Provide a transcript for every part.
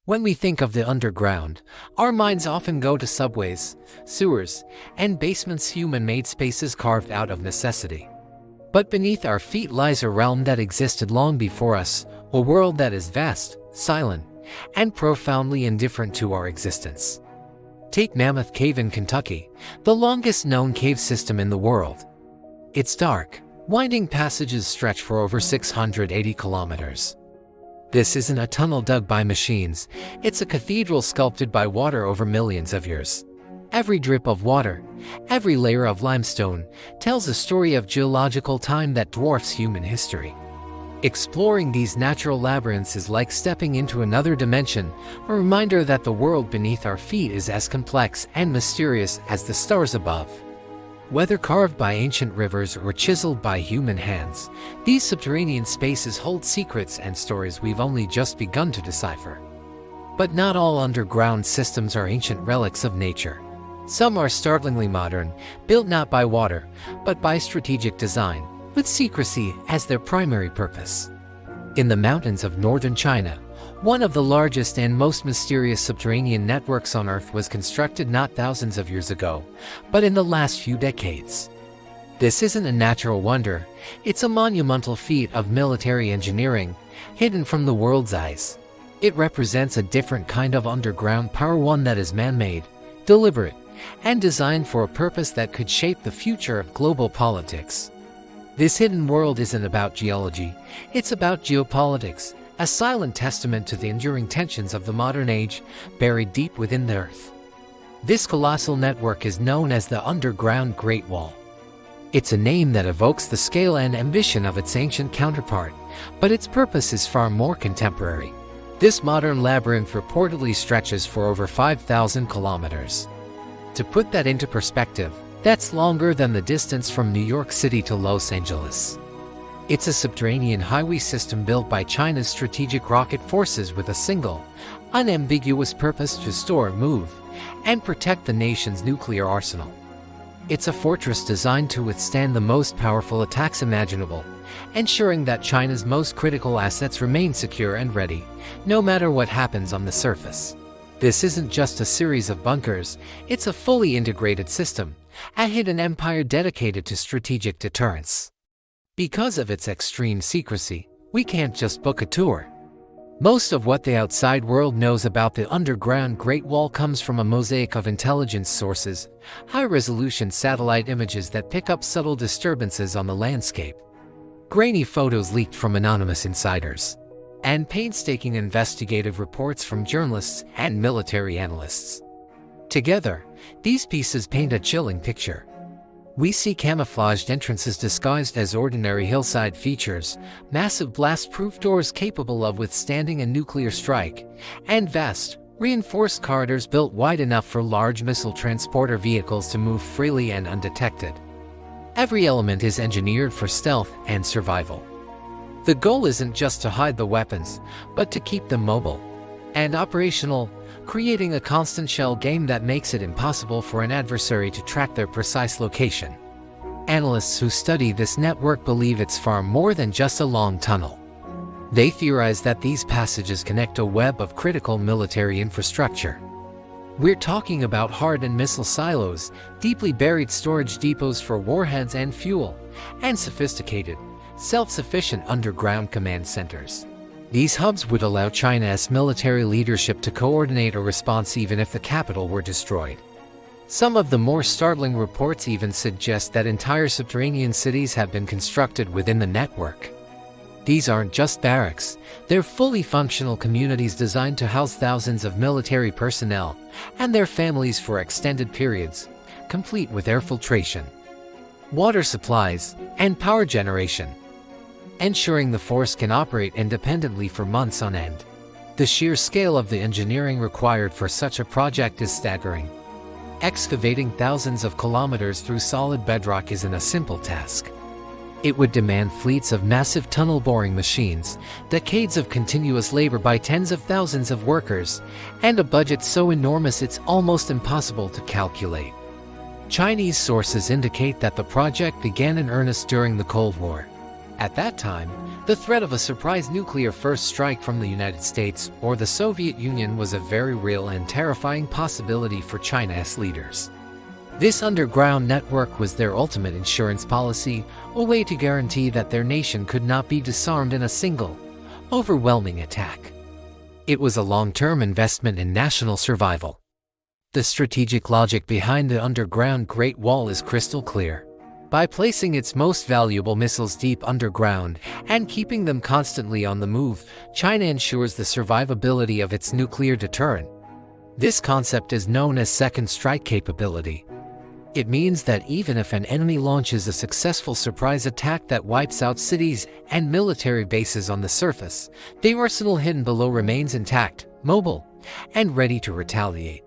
When we think of the underground, our minds often go to subways, sewers, and basements, human-made spaces carved out of necessity. But beneath our feet lies a realm that existed long before us, a world that is vast, silent, and profoundly indifferent to our existence. Take Mammoth Cave in Kentucky, the longest known cave system in the world. Its dark, winding passages stretch for over 680 kilometers. This isn't a tunnel dug by machines, it's a cathedral sculpted by water over millions of years. Every drip of water, every layer of limestone, tells a story of geological time that dwarfs human history. Exploring these natural labyrinths is like stepping into another dimension, a reminder that the world beneath our feet is as complex and mysterious as the stars above. Whether carved by ancient rivers or chiseled by human hands, these subterranean spaces hold secrets and stories we've only just begun to decipher. But not all underground systems are ancient relics of nature. Some are startlingly modern, built not by water, but by strategic design, with secrecy as their primary purpose. In the mountains of northern China, one of the largest and most mysterious subterranean networks on Earth was constructed not thousands of years ago, but in the last few decades. This isn't a natural wonder, it's a monumental feat of military engineering, hidden from the world's eyes. It represents a different kind of underground power, one that is man-made, deliberate, and designed for a purpose that could shape the future of global politics. This hidden world isn't about geology, it's about geopolitics, a silent testament to the enduring tensions of the modern age, buried deep within the earth. This colossal network is known as the Underground Great Wall. It's a name that evokes the scale and ambition of its ancient counterpart, but its purpose is far more contemporary. This modern labyrinth reportedly stretches for over 5,000 kilometers. To put that into perspective, that's longer than the distance from New York City to Los Angeles. It's a subterranean highway system built by China's strategic rocket forces with a single, unambiguous purpose: to store, move, and protect the nation's nuclear arsenal. It's a fortress designed to withstand the most powerful attacks imaginable, ensuring that China's most critical assets remain secure and ready, no matter what happens on the surface. This isn't just a series of bunkers, it's a fully integrated system, a hidden empire dedicated to strategic deterrence. Because of its extreme secrecy, we can't just book a tour. Most of what the outside world knows about the underground Great Wall comes from a mosaic of intelligence sources, high-resolution satellite images that pick up subtle disturbances on the landscape, grainy photos leaked from anonymous insiders, and painstaking investigative reports from journalists and military analysts. Together, these pieces paint a chilling picture. We see camouflaged entrances disguised as ordinary hillside features, massive blast-proof doors capable of withstanding a nuclear strike, and vast, reinforced corridors built wide enough for large missile transporter vehicles to move freely and undetected. Every element is engineered for stealth and survival. The goal isn't just to hide the weapons, but to keep them mobile and operational, creating a constant shell game that makes it impossible for an adversary to track their precise location. Analysts who study this network believe it's far more than just a long tunnel. They theorize that these passages connect a web of critical military infrastructure. We're talking about hardened missile silos, deeply buried storage depots for warheads and fuel, and sophisticated, self-sufficient underground command centers. These hubs would allow China's military leadership to coordinate a response even if the capital were destroyed. Some of the more startling reports even suggest that entire subterranean cities have been constructed within the network. These aren't just barracks, they're fully functional communities designed to house thousands of military personnel and their families for extended periods, complete with air filtration, water supplies, and power generation, ensuring the force can operate independently for months on end. The sheer scale of the engineering required for such a project is staggering. Excavating thousands of kilometers through solid bedrock isn't a simple task. It would demand fleets of massive tunnel boring machines, decades of continuous labor by tens of thousands of workers, and a budget so enormous it's almost impossible to calculate. Chinese sources indicate that the project began in earnest during the Cold War. At that time, the threat of a surprise nuclear first strike from the United States or the Soviet Union was a very real and terrifying possibility for China's leaders. This underground network was their ultimate insurance policy, a way to guarantee that their nation could not be disarmed in a single, overwhelming attack. It was a long-term investment in national survival. The strategic logic behind the underground Great Wall is crystal clear. By placing its most valuable missiles deep underground and keeping them constantly on the move, China ensures the survivability of its nuclear deterrent. This concept is known as second strike capability. It means that even if an enemy launches a successful surprise attack that wipes out cities and military bases on the surface, the arsenal hidden below remains intact, mobile, and ready to retaliate.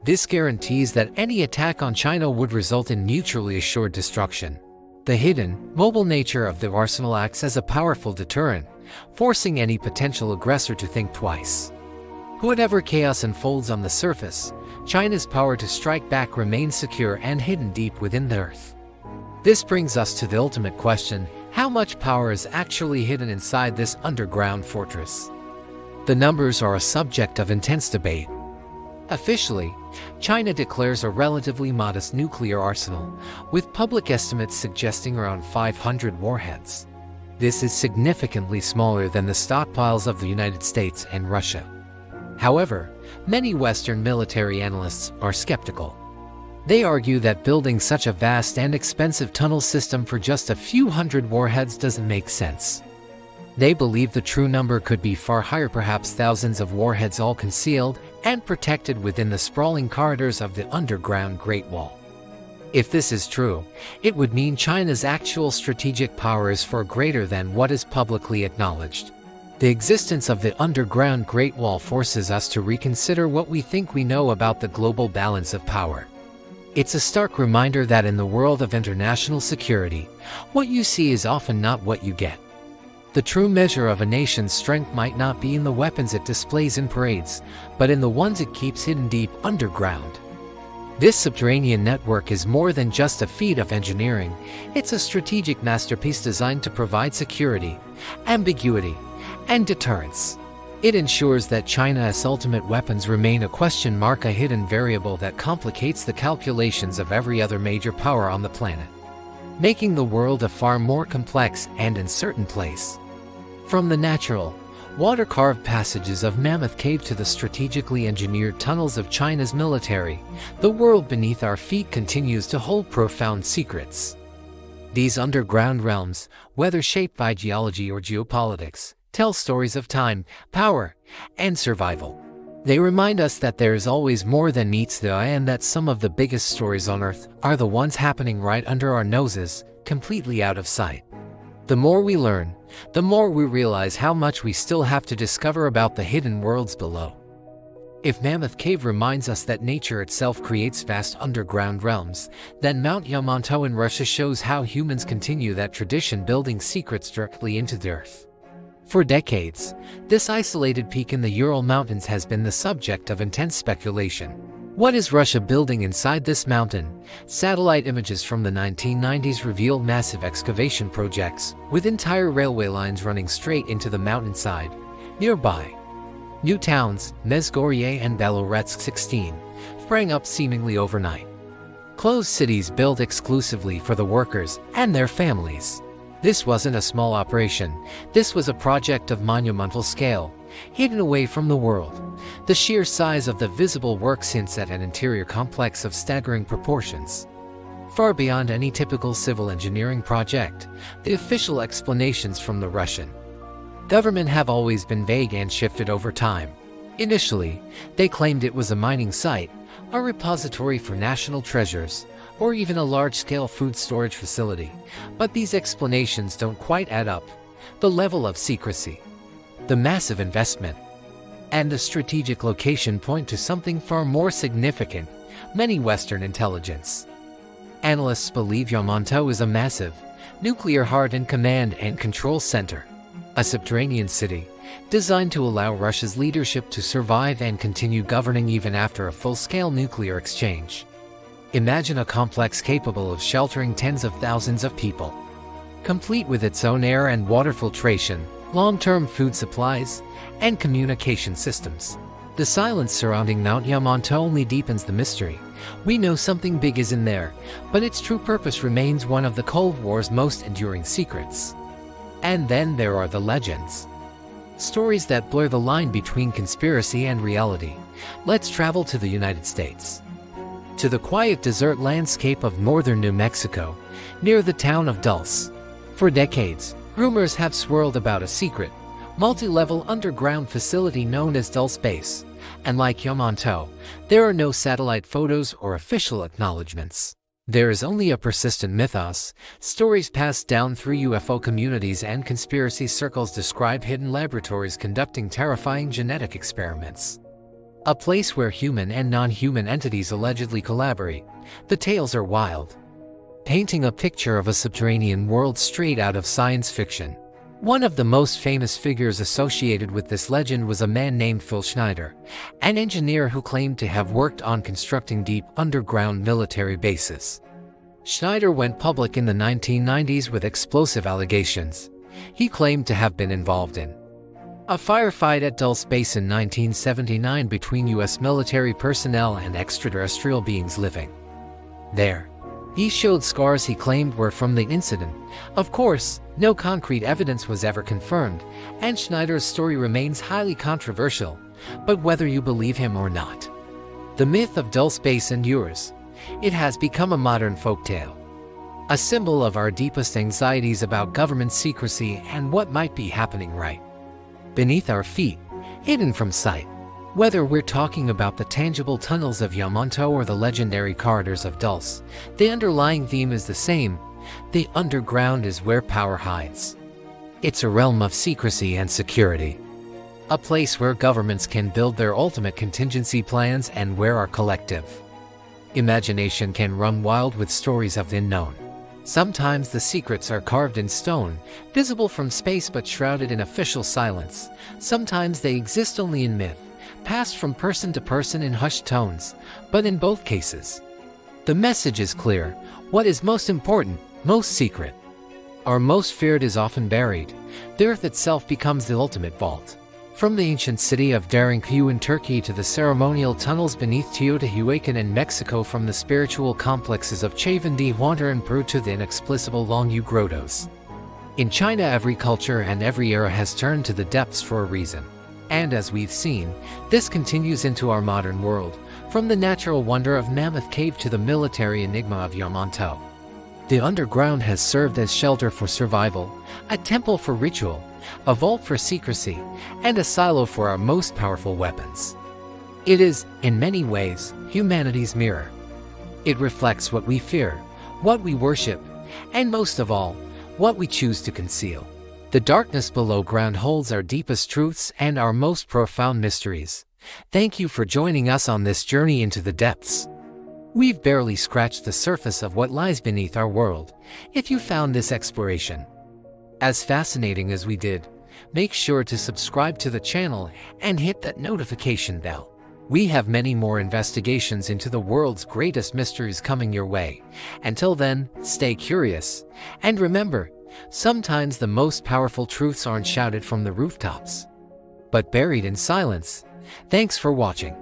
This guarantees that any attack on China would result in mutually assured destruction. The hidden, mobile nature of the arsenal acts as a powerful deterrent, forcing any potential aggressor to think twice. Whatever chaos unfolds on the surface, China's power to strike back remains secure and hidden deep within the earth. This brings us to the ultimate question: how much power is actually hidden inside this underground fortress? The numbers are a subject of intense debate. Officially, China declares a relatively modest nuclear arsenal, with public estimates suggesting around 500 warheads. This is significantly smaller than the stockpiles of the United States and Russia. However, many Western military analysts are skeptical. They argue that building such a vast and expensive tunnel system for just a few hundred warheads doesn't make sense. They believe the true number could be far higher, perhaps thousands of warheads all concealed and protected within the sprawling corridors of the underground Great Wall. If this is true, it would mean China's actual strategic power is far greater than what is publicly acknowledged. The existence of the underground Great Wall forces us to reconsider what we think we know about the global balance of power. It's a stark reminder that in the world of international security, what you see is often not what you get. The true measure of a nation's strength might not be in the weapons it displays in parades, but in the ones it keeps hidden deep underground. This subterranean network is more than just a feat of engineering. It's a strategic masterpiece designed to provide security, ambiguity, and deterrence. It ensures that China's ultimate weapons remain a question mark, a hidden variable that complicates the calculations of every other major power on the planet, making the world a far more complex and uncertain place. From the natural, water-carved passages of Mammoth Cave to the strategically engineered tunnels of China's military, the world beneath our feet continues to hold profound secrets. These underground realms, whether shaped by geology or geopolitics, tell stories of time, power, and survival. They remind us that there is always more than meets the eye, and that some of the biggest stories on Earth are the ones happening right under our noses, completely out of sight. The more we learn, the more we realize how much we still have to discover about the hidden worlds below. If Mammoth Cave reminds us that nature itself creates vast underground realms, then Mount Yamantau in Russia shows how humans continue that tradition, building secrets directly into the earth. For decades, this isolated peak in the Ural Mountains has been the subject of intense speculation. What is Russia building inside this mountain? Satellite images from the 1990s revealed massive excavation projects, with entire railway lines running straight into the mountainside. Nearby, new towns, Mezgorye and Beloretsk 16, sprang up seemingly overnight. Closed cities built exclusively for the workers and their families. This wasn't a small operation. This was a project of monumental scale, hidden away from the world. The sheer size of the visible works hints at an interior complex of staggering proportions, far beyond any typical civil engineering project. The official explanations from the Russian government have always been vague and shifted over time. Initially, they claimed it was a mining site, a repository for national treasures, or even a large-scale food storage facility. But these explanations don't quite add up. The level of secrecy, the massive investment, and the strategic location point to something far more significant. Many Western intelligence analysts believe Yamantau is a massive, nuclear-hardened command and control center, a subterranean city designed to allow Russia's leadership to survive and continue governing even after a full-scale nuclear exchange. Imagine a complex capable of sheltering tens of thousands of people. complete with its own air and water filtration, long-term food supplies, and communication systems. The silence surrounding Mount Yamantau only deepens the mystery. We know something big is in there, but its true purpose remains one of the Cold War's most enduring secrets. And then there are the legends. Stories that blur the line between conspiracy and reality. Let's travel to the United States. To the quiet desert landscape of northern New Mexico, near the town of Dulce. For decades, rumors have swirled about a secret, multi-level underground facility known as Dulce Base. And like Yamantau, there are no satellite photos or official acknowledgements. There is only a persistent mythos. Stories passed down through UFO communities and conspiracy circles describe hidden laboratories conducting terrifying genetic experiments. A place where human and non-human entities allegedly collaborate. The tales are wild, painting a picture of a subterranean world straight out of science fiction. One of the most famous figures associated with this legend was a man named Phil Schneider, an engineer who claimed to have worked on constructing deep underground military bases. Schneider went public in the 1990s with explosive allegations. He claimed to have been involved in a firefight at Dulce Base in 1979 between U.S. military personnel and extraterrestrial beings living there. He showed scars he claimed were from the incident. Of course, no concrete evidence was ever confirmed, and Schneider's story remains highly controversial. But whether you believe him or not, the myth of Dulce Base endures. It has become a modern folktale, a symbol of our deepest anxieties about government secrecy and what might be happening right beneath our feet, hidden from sight. Whether we're talking about the tangible tunnels of Yamantau or the legendary corridors of Dulce, the underlying theme is the same. The underground is where power hides. It's a realm of secrecy and security. A place where governments can build their ultimate contingency plans and where our collective imagination can run wild with stories of the unknown. Sometimes the secrets are carved in stone, visible from space but shrouded in official silence. Sometimes they exist only in myth, passed from person to person in hushed tones. But in both cases, the message is clear. What is most important, most secret, or most feared is often buried. The earth itself becomes the ultimate vault. From the ancient city of Derinkuyu in Turkey to the ceremonial tunnels beneath Teotihuacan in Mexico, from the spiritual complexes of Chavandí in Peru to the inexplicable Longyou grottos in China, every culture and every era has turned to the depths for a reason. And as we've seen, this continues into our modern world, from the natural wonder of Mammoth Cave to the military enigma of Yamantau. The underground has served as shelter for survival, a temple for ritual, a vault for secrecy, and a silo for our most powerful weapons. It is, in many ways, humanity's mirror. It reflects what we fear, what we worship, and most of all, what we choose to conceal. The darkness below ground holds our deepest truths and our most profound mysteries. Thank you for joining us on this journey into the depths. We've barely scratched the surface of what lies beneath our world. If you found this exploration as fascinating as we did, make sure to subscribe to the channel and hit that notification bell. We have many more investigations into the world's greatest mysteries coming your way. Until then, stay curious. And remember, sometimes the most powerful truths aren't shouted from the rooftops, but buried in silence. Thanks for watching.